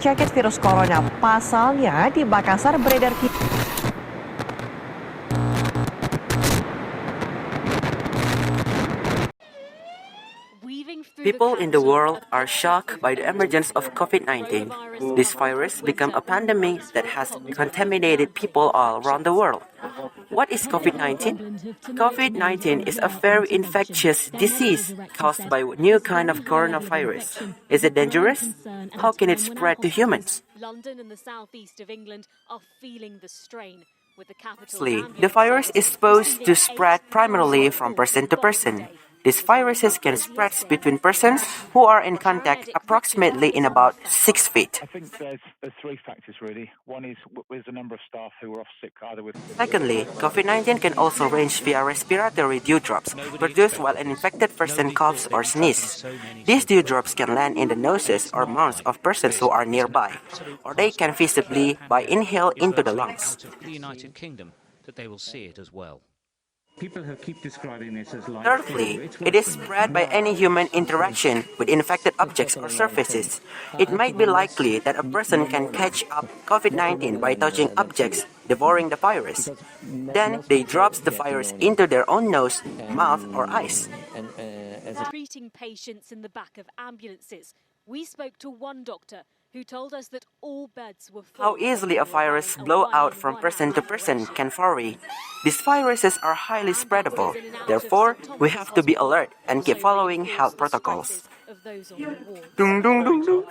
cekit virus corona. Pasalnya di Makassar beredar People in the world are shocked by the emergence of COVID-19. This virus became a pandemic that has contaminated people all around the world. What is COVID-19? COVID-19 is a very infectious disease caused by a new kind of coronavirus. Is it dangerous? How can it spread to humans? London and the southeast of England are feeling the strain. Firstly, the virus is supposed to spread primarily from person to person. These viruses can spread between persons who are in contact approximately in about 6 feet. I think there's three factors really. One is with the number of staff who are off sick either with... Secondly, COVID-19 can also range via respiratory dewdrops produced while an infected person coughs or sneezes. These dewdrops can land in the noses or mouths of persons who are nearby, or they can visibly by inhale into the lungs. The United Kingdom that they will see it as well. People keep describing this as like... Thirdly, it is spread by any human interaction with infected objects or surfaces. It might be likely that a person can catch up COVID-19 by touching objects, devouring the virus. Then they drop the virus into their own nose, mouth, or eyes. Treating patients in the back of ambulances. We spoke to one doctor who told us that all beds were full. How easily a virus blow out from person to person can vary. These viruses are highly spreadable. Therefore, we have to be alert and keep following health protocols. Of those on the ward.